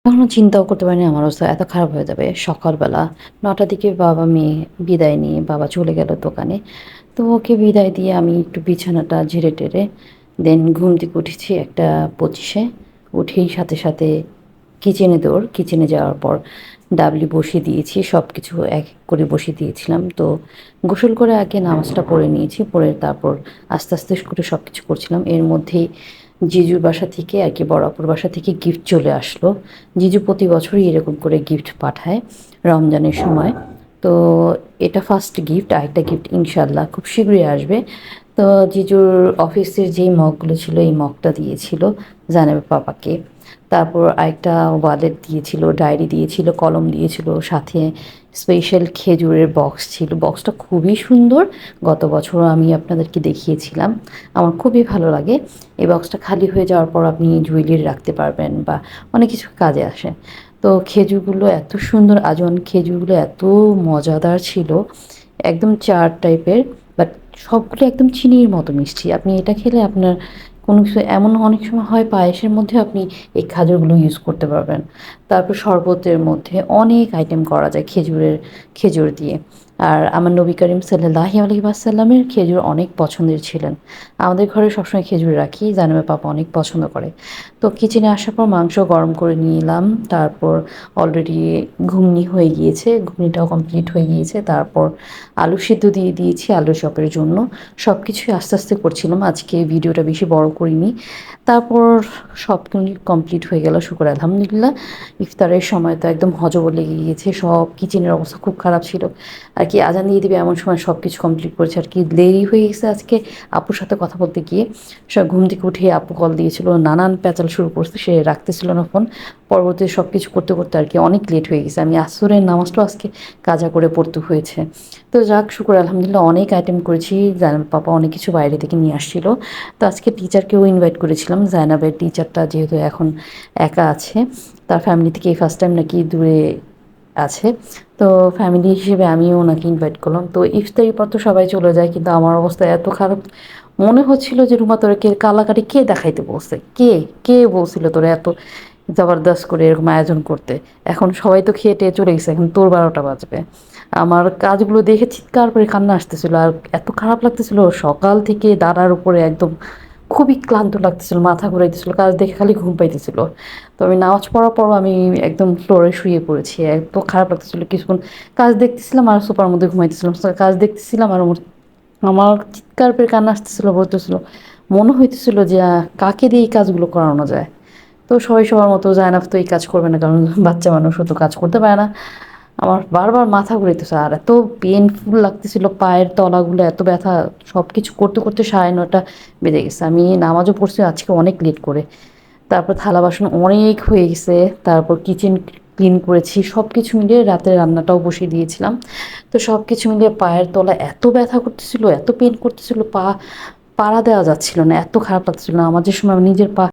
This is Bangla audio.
কখনো চিন্তাও করতে পারিনি আমার অবস্থা এত খারাপ হয়ে যাবে। সকালবেলা ৯টার দিকে বাবা-মেয়ে বিদায় নিয়ে বাবা চলে গেল দোকানে। তো ওকে বিদায় দিয়ে আমি একটু বিছানাটা ঝেড়ে-টেড়ে দেন ঘুম থেকে উঠেছি ১:২৫ উঠেই সাথে কিচেনে দৌড়। কিচেনে যাওয়ার পর ডাবলি বসিয়ে দিয়েছি। সবকিছু এক, এক করে বসিয়ে দিয়েছিলাম। তো গোসল করে আগে নামাজটা পড়ে নিয়েছি। পড়ে তারপর আস্তে করে সবকিছু করছিলাম। এর মধ্যেই জিজুর বাসা থেকে আরকি বড় আপুর বাসা থেকে গিফট চলে আসলো। জিজু প্রতি বছরই এরকম করে গিফট পাঠায় রমজানের সময়। তো এটা ফার্স্ট গিফট। আরেকটা গিফট ইনশাআল্লাহ খুব শীঘ্রই আসবে। তো জিজুর অফিসের যেই মগগুলো ছিল এই মগটা দিয়েছিল জানাবে পাপাকে। তারপর আরেকটা ওয়ালেট দিয়েছিল, ডায়েরি দিয়েছিল, কলম দিয়েছিল, সাথে স্পেশাল খেজুরের বক্স ছিল। বক্সটা খুবই সুন্দর। গত বছরও আমি আপনাদেরকে দেখিয়েছিলাম। আমার খুবই ভালো লাগে। এই বক্সটা খালি হয়ে যাওয়ার পর আপনি জুয়েলারি রাখতে পারবেন বা অনেক কিছু কাজে আসে। তো খেজুরগুলো এত সুন্দর আজওয়ান খেজুরগুলো এত মজাদার ছিল। একদম চার টাইপের বাট সবগুলো একদম চিনির মতো মিষ্টি। আপনি এটা খেলে আপনার কোনো কিছু এমন অনেক সময় হয় পায়েসের মধ্যে আপনি এই খাজুরগুলো ইউজ করতে পারবেন। তারপর শরবতের মধ্যে অনেক আইটেম করা যায় খেজুর দিয়ে। আর আমার নবী করিম সাল্লাল্লাহু আলাইহি ওয়াসাল্লামের খেজুর অনেক পছন্দের ছিলেন। আমাদের ঘরে সবসময় খেজুর রাখি, জানাবে পাপা অনেক পছন্দ করে। তো কিচেনে আসার পর মাংস গরম করে নিলাম। তারপর অলরেডি ঘুগনি হয়ে গিয়েছে, ঘুগনিটাও কমপ্লিট হয়ে গিয়েছে। তারপর আলু সিদ্ধ দিয়ে দিয়েছি আলুর চপের জন্য। সব কিছুই আস্তে করছিলাম। আজকে ভিডিওটা বেশি বড় করিনি। তারপর সব কমপ্লিট হয়ে গেল শুকর আলহামদুলিল্লাহ। ইফতারের সময় তো একদম হজবর লেগে গিয়েছে। সব কিচেনের অবস্থা খুব খারাপ ছিল। আর কি আজান দিয়ে দিবে এমন সময় সব কিছু কমপ্লিট করেছে আর কি দেরি হয়ে গেছে আজকে আপুর সাথে কথা বলতে গিয়ে। সব ঘুম থেকে উঠে আপু কল দিয়েছিল, নানান প্যাচাল শুরু করছে, সে রাখতেছিল না ফোন। পরবর্তীতে সব কিছু করতে আর কি অনেক লেট হয়ে গেছে। আমি আসরের নামাজটাও আজকে কাজা করে পড়তে হয়েছে। তো যাক শুকর আলহামদুলিল্লাহ অনেক আইটেম করেছি। জানাব পাপা অনেক কিছু বাইরে থেকে নিয়ে আসছিল। তো আজকে টিচারকেও ইনভাইট করেছিলাম। জায়নাবের টিচারটা যেহেতু এখন একা আছে, তার ফ্যামিলি থেকে এই ফার্স্ট টাইম নাকি দূরে আছে। তো ফ্যামিলি হিসেবে আমিও ওনাকে ইনভাইট করলাম। তো ইফতারির পর তো সবাই চলে যায়, কিন্তু আমার অবস্থা এত খারাপ মনে হচ্ছিল যে রুমা তোরা কে কালাকাটি কে দেখাইতে বলছে, কে বলছিল তোরা এত জবরদস্ত করে এরকম আয়োজন করতে। এখন সবাই তো খেয়ে টেয়ে চলে গেছে, এখন তোর 12টা বাজবে। আমার কাজগুলো দেখে চিৎকার করে কান্না আসতেছিল আর এত খারাপ লাগতেছিল। সকাল থেকে দাঁড়ার উপরে একদম খুবই ক্লান্ত লাগতেছিল, মাথা ঘুরাইতেছিল, কাজ দেখে খালি ঘুম পাইতেছিল। তো আমি নামাজ পড়ার পরও আমি একদম ফ্লোরে শুয়ে পড়েছি। এত খারাপ লাগতেছিল। কিছুক্ষণ কাজ দেখতেছিলাম আর সোফার মধ্যে ঘুমাইতেছিলাম। কাজ দেখতেছিলাম আর আমার চিৎকার করে কান্না আসতেছিল, বলতেছিল মনে হইতেছিল যে কাকে দিয়ে এই কাজগুলো করানো যায়। তো সবাই সবার মতো জায়নাব তো এই কাজ করবে না, কারণ বাচ্চা মানুষ তো কাজ করতে পারে না। আমার বারবার মাথা ঘুরাইতেছে আর এত পেইনফুল লাগতেছিল, পায়ের তলাগুলো এত ব্যথা। সব কিছু করতে 9:30 বেজে গেছে। আমি নামাজও পড়ছি আজকে অনেক লেট করে। তারপর থালা বাসন অনেক হয়ে গেছে। তারপর কিচেন ক্লিন করেছি। সব কিছু মিলিয়ে রাতের রান্নাটাও বসিয়ে দিয়েছিলাম। তো সব কিছু মিলিয়ে পায়ের তলা এত ব্যথা করতেছিল, এত পেইন করতেছিল, পাড়া দেওয়া যাচ্ছিল না, এত খারাপ লাগছিল। নামাজের সময় আমি নিজের পা